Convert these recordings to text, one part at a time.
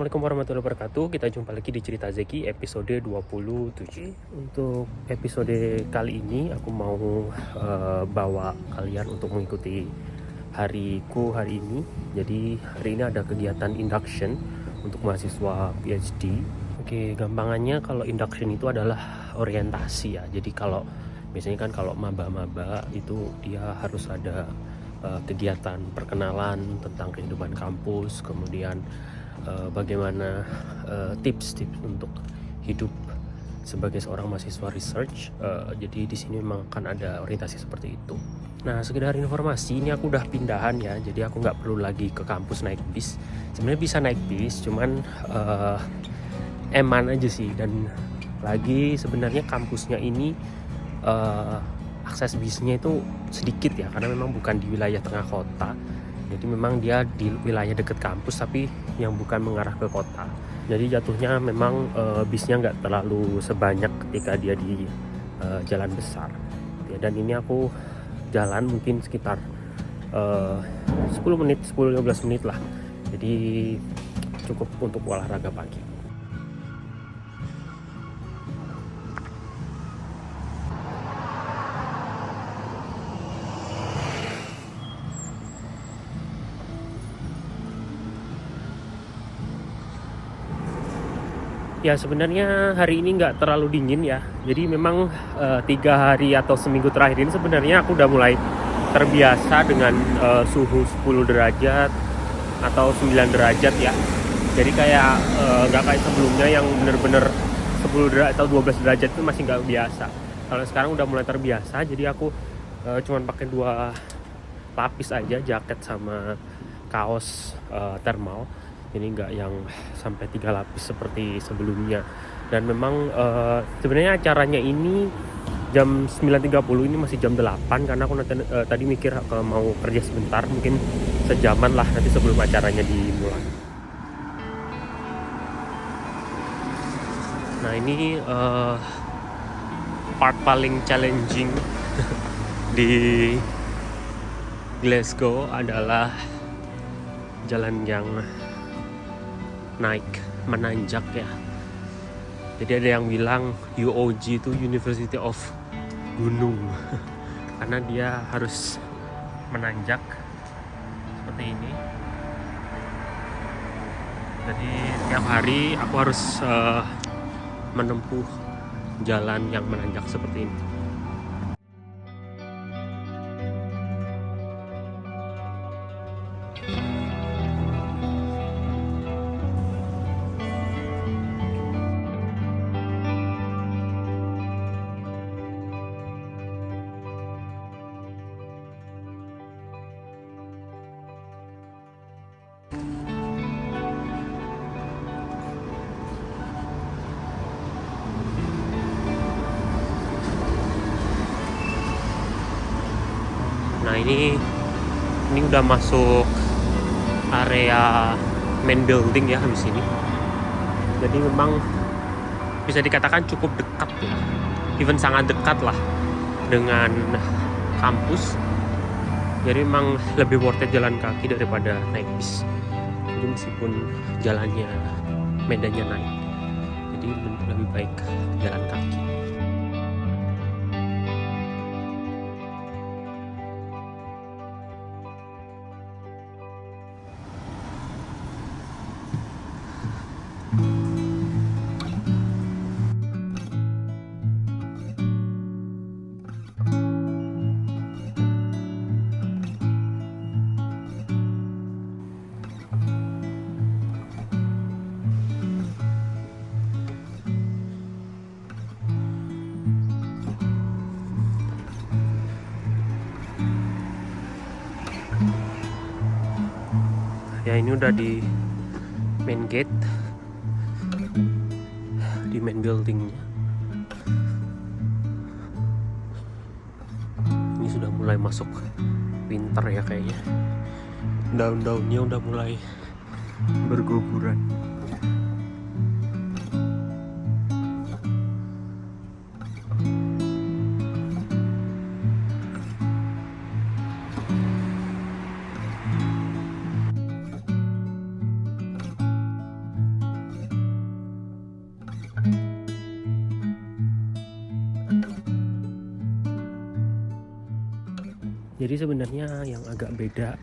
Assalamualaikum warahmatullahi wabarakatuh. Kita jumpa lagi di Cerita Zeki episode 27. Untuk episode kali ini aku mau bawa kalian untuk mengikuti hariku hari ini. Jadi hari ini ada kegiatan induction untuk mahasiswa PhD. Oke, gampangannya kalau induction itu adalah orientasi ya. Jadi kalau biasanya kan kalau maba-maba itu dia harus ada kegiatan perkenalan tentang kehidupan kampus, kemudian bagaimana tips-tips untuk hidup sebagai seorang mahasiswa research. Jadi di sini memang akan ada orientasi seperti itu. Nah, sekedar informasi, ini aku udah pindahan ya, jadi aku nggak perlu lagi ke kampus naik bis. Sebenarnya bisa naik bis, cuman eman aja sih. Dan lagi sebenarnya kampusnya ini akses bisnya itu sedikit ya, karena memang bukan di wilayah tengah kota. Jadi memang dia di wilayah dekat kampus tapi yang bukan mengarah ke kota. Jadi jatuhnya memang bisnya nggak terlalu sebanyak ketika dia di jalan besar ya. Dan ini aku jalan mungkin sekitar 10 menit, 10-15 menit lah. Jadi cukup untuk olahraga pagi. Ya sebenarnya hari ini nggak terlalu dingin ya. Jadi memang 3 hari atau seminggu terakhir ini sebenarnya aku udah mulai terbiasa dengan suhu 10 derajat atau 9 derajat ya. Jadi kayak nggak kayak sebelumnya yang bener-bener 10 derajat atau 12 derajat itu masih nggak biasa. Kalau sekarang udah mulai terbiasa, jadi aku cuman pakai 2 lapis aja, jaket sama kaos thermal. Ini enggak yang sampai 3 lapis seperti sebelumnya. Dan memang sebenarnya acaranya ini jam 9.30, ini masih jam 8 karena aku tadi mikir mau kerja sebentar, mungkin sejaman lah nanti sebelum acaranya dimulai. Nah ini part paling challenging di Glasgow adalah jalan yang naik menanjak ya. Jadi ada yang bilang UOG itu University of Gunung karena dia harus menanjak seperti ini. Jadi tiap hari aku harus menempuh jalan yang menanjak seperti ini. Nah ini udah masuk area main building ya habis ini. Jadi memang bisa dikatakan cukup dekat ya, even sangat dekat lah dengan kampus. Jadi memang lebih worth it jalan kaki daripada naik bis. Jadi meskipun jalannya medannya naik, jadi lebih baik jalan kaki. Ya ini udah di main gate, di main buildingnya. Ini sudah mulai masuk winter ya kayaknya. Daun-daunnya udah mulai berguguran. Jadi sebenarnya yang agak beda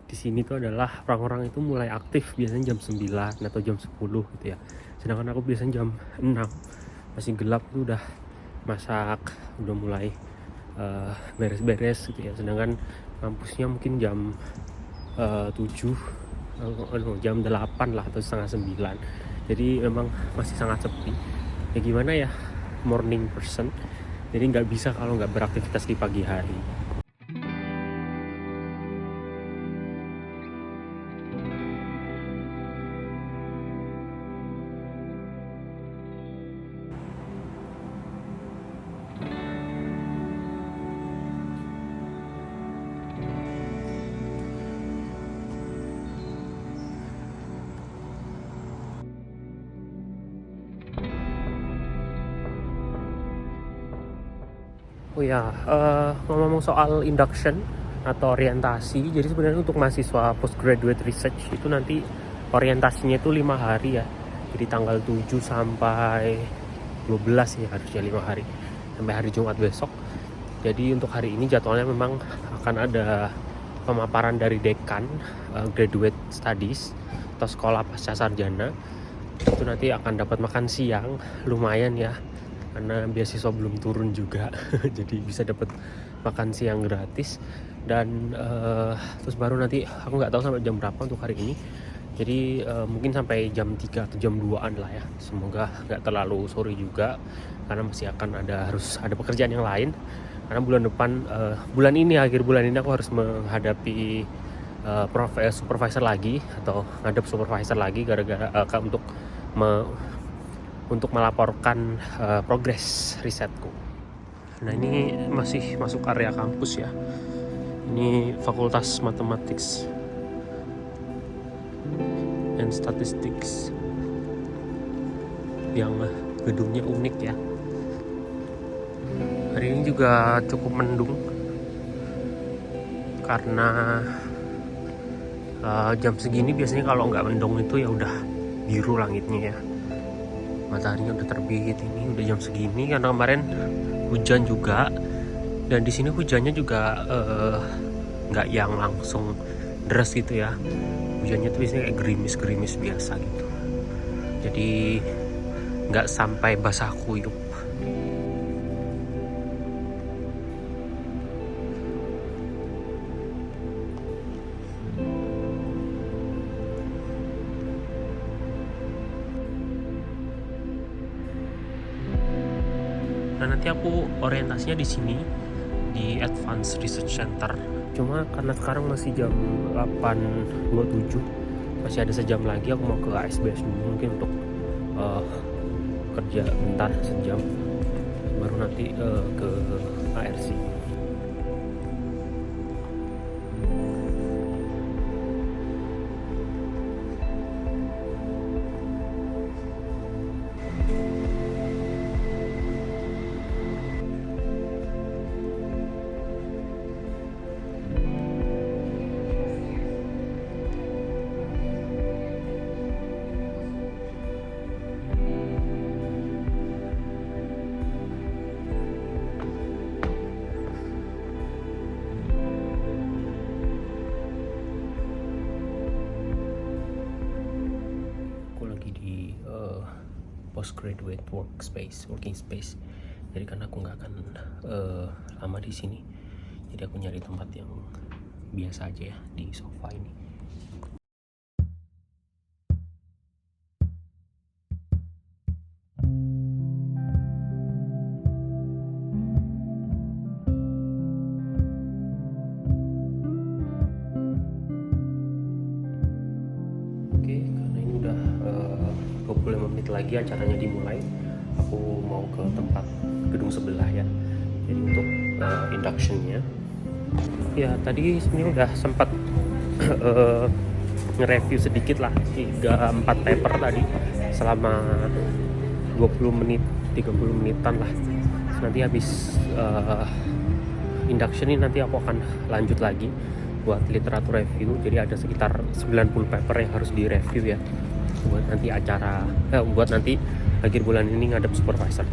di sini tuh adalah orang-orang itu mulai aktif biasanya jam 9 atau jam 10 gitu ya. Sedangkan aku biasanya jam 6 masih gelap tuh udah masak, udah mulai beres-beres gitu ya. Sedangkan kampusnya mungkin jam 7 jam 8 lah atau setengah 9. Jadi memang masih sangat sepi. Ya gimana ya, morning person. Jadi nggak bisa kalau nggak beraktivitas di pagi hari. Oh ya, ngomong soal induction atau orientasi, jadi sebenarnya untuk mahasiswa postgraduate research itu nanti orientasinya itu 5 hari ya. Jadi tanggal 7 sampai 12 ya, harusnya 5 hari sampai hari Jumat besok. Jadi untuk hari ini jadwalnya memang akan ada pemaparan dari dekan graduate studies atau sekolah pasca sarjana. Itu nanti akan dapat makan siang, lumayan ya, karena beasiswa belum turun juga. Jadi bisa dapat makan siang gratis. Dan terus baru nanti aku nggak tahu sampai jam berapa untuk hari ini. Jadi mungkin sampai jam 3 atau jam 2an lah ya. Semoga nggak terlalu sore juga, karena masih akan harus ada pekerjaan yang lain. Karena bulan depan, akhir bulan ini aku harus menghadapi supervisor lagi, atau ngadep supervisor lagi gara-gara untuk melaporkan progres risetku. Nah, ini masih masuk area kampus ya. Ini Fakultas Mathematics and Statistics yang gedungnya unik ya. Hari ini juga cukup mendung karena jam segini biasanya kalau nggak mendung itu ya udah biru langitnya ya. Mataharinya udah terbit, ini udah jam segini karena kemarin hujan juga, dan di sini hujannya juga nggak yang langsung deras gitu ya. Hujannya tuh biasanya kayak gerimis biasa gitu, jadi nggak sampai basah kuyup. Nah, nanti aku orientasinya di sini di Advanced Research Center. Cuma karena sekarang masih jam 8.27, masih ada sejam lagi aku mau ke ASBS dulu mungkin untuk kerja bentar sejam, baru nanti ke ARC. Postgraduate working space. Jadi karena aku nggak akan lama di sini, jadi aku nyari tempat yang biasa aja ya di sofa ini. Oke, karena ini udah 25 menit lagi acaranya dimulai, aku mau ke tempat gedung sebelah ya. Jadi untuk inductionnya ya, tadi sebenarnya udah sempat nge-review sedikit lah 3-4 paper tadi selama 20 menit 30 menitan lah. Terus nanti habis induction ini nanti aku akan lanjut lagi buat literatur review. Jadi ada sekitar 90 paper yang harus direview ya, buat nanti buat nanti akhir bulan ini ngadep supervisor.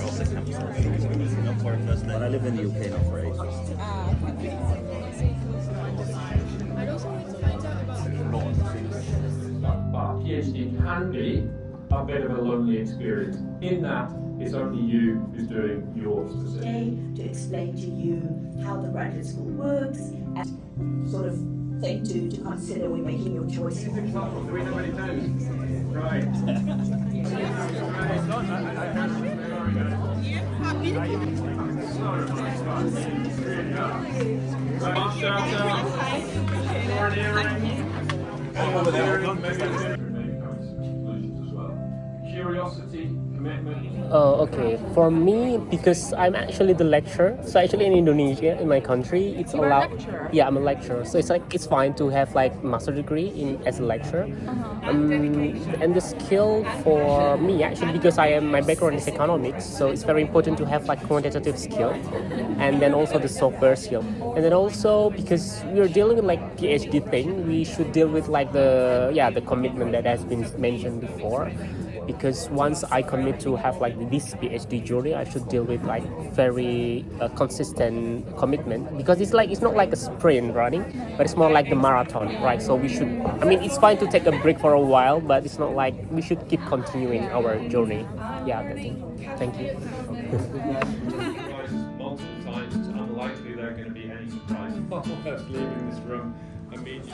of the campuses. Not for a first name. But I live in the UK, not for ages. But PhD can be a bit of a lonely experience in that it's only you who's doing your specific. To explain to you how the graduate school works and sort of thing to consider when making your choice. Do we know many times? Right. Curiosity, commitment. Oh, okay. For me, because I'm actually the lecturer, so actually in Indonesia, in my country, it's You are a allowed. lecturer? Yeah, I'm a lecturer, so it's like it's fine to have like master degree in as a lecturer. And the skill for me actually, because my background is economics, so it's very important to have like quantitative skill, and then also the software skill, and then also because we are dealing with like PhD thing, we should deal with like the commitment that has been mentioned before. Because once I commit to have like this PhD journey, I should deal with like very consistent commitment, because it's not like a sprint running, but it's more like the marathon, right? So we should, I mean, it's fine to take a break for a while, but it's not like we should keep continuing our journey. Yeah, that's it. Thank you. Multiple times, it's unlikely there are going to be any surprises while we're leaving this room immediately.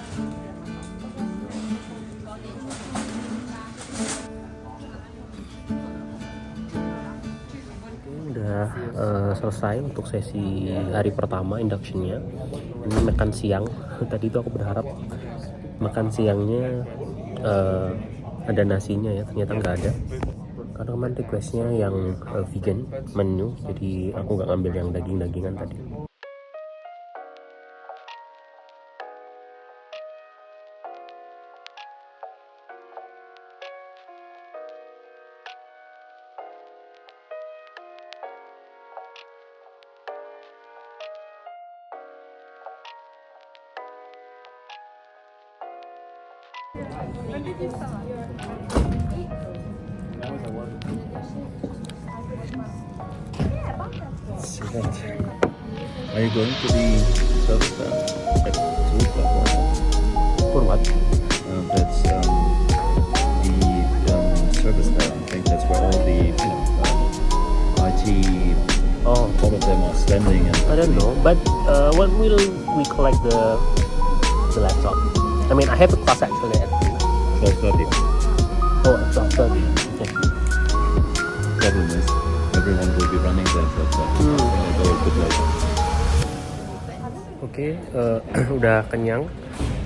Udah selesai untuk sesi hari pertama inductionnya. Ini makan siang. Tadi itu aku berharap makan siangnya ada nasinya ya, ternyata nggak ada. Karena kemarin requestnya yang vegan menu, jadi aku nggak ngambil yang daging-dagingan tadi. Are you going to the service there at 2 o'clock? For what? That's the service there. I think that's where all the IT, Oh, all of them are standing. And I don't know. But when will we collect the laptop? I mean, I have a class actually at 12:30. at 12:30. Okay. Problem is, everyone will be running there at 12:30. They go a bit later. Oke, udah kenyang.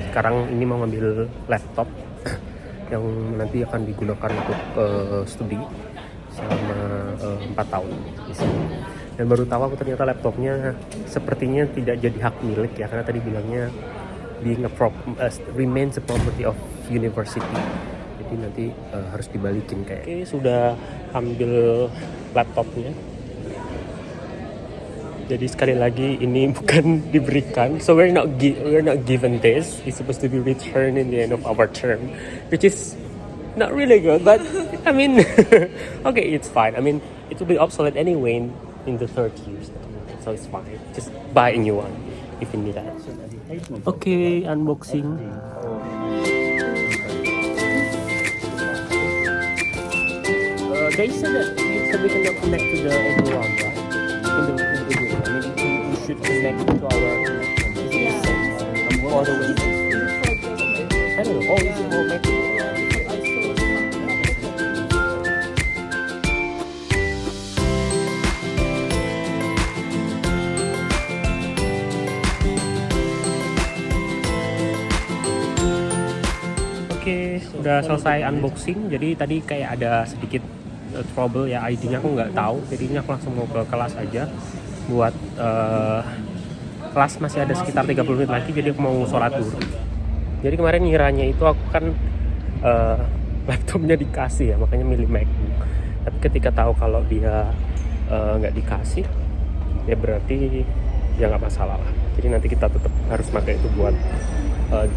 Sekarang ini mau ngambil laptop yang nanti akan digunakan untuk studi selama 4 tahun di sini. Dan baru tahu aku ternyata laptopnya sepertinya tidak jadi hak milik ya, karena tadi bilangnya remains a property of university. Jadi nanti harus dibalikin kayak. Oke, sudah ambil laptopnya. Jadi sekali lagi ini bukan diberikan, so we're not given this. It's supposed to be returned in the end of our term, which is not really good. But I mean, okay, it's fine. I mean, it will be obsolete anyway in the third year, so it's fine. Just buy a new one if you need that. Okay, unboxing. They said that we cannot connect to the everyone, right? In the video. I mean, we should connect to our all the way. I don't know. Oh, is it all Mexico? Oke, udah selesai unboxing. Jadi tadi kayak ada sedikit trouble ya, ID-nya aku nggak tahu. Jadinya aku langsung mau ke kelas aja. Buat kelas masih ada sekitar 30 menit lagi, jadi aku mau sholat dulu. Jadi kemarin ngiranya itu aku kan laptopnya dikasih ya, makanya milih MacBook. Tapi ketika tahu kalau dia nggak dikasih, ya berarti ya nggak masalah lah. Jadi nanti kita tetap harus pakai itu buat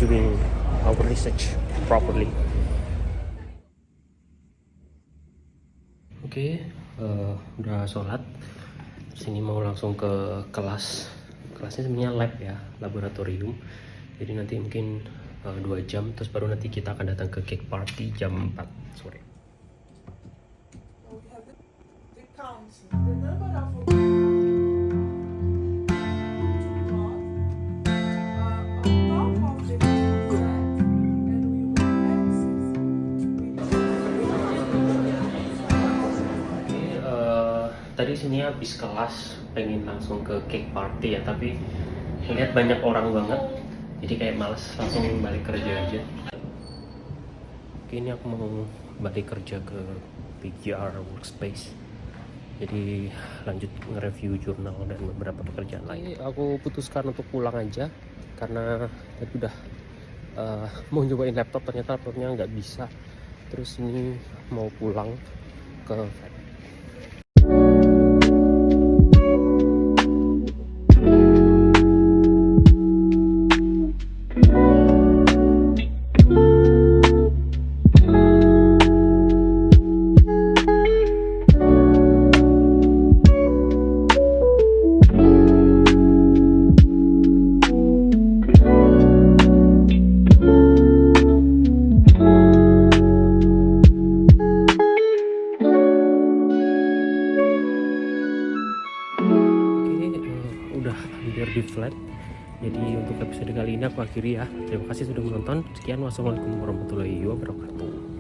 doing our research properly. Oke, udah sholat. Terus ini mau langsung ke kelas. Kelasnya sebenarnya lab ya, laboratorium. Jadi nanti mungkin 2 jam, terus baru nanti kita akan datang ke cake party jam 4 sore. We have the counting. Remember now for on top of the flat, and we will Oke, tadi sini habis kelas pengen langsung ke cake party ya, tapi lihat banyak orang banget, jadi kayak males, langsung balik kerja aja. Oke, ini aku mau balik kerja ke PGR Workspace, jadi lanjut nge-review jurnal dan beberapa pekerjaan lain. Aku putuskan untuk pulang aja karena tadi udah mau nyobain laptop, ternyata laptopnya nggak bisa. Terus ini mau pulang ke flat. Udah hampir di flat. Jadi untuk episode kali ini aku akhiri ya. Terima kasih sudah menonton. Sekian, wassalamualaikum warahmatullahi wabarakatuh.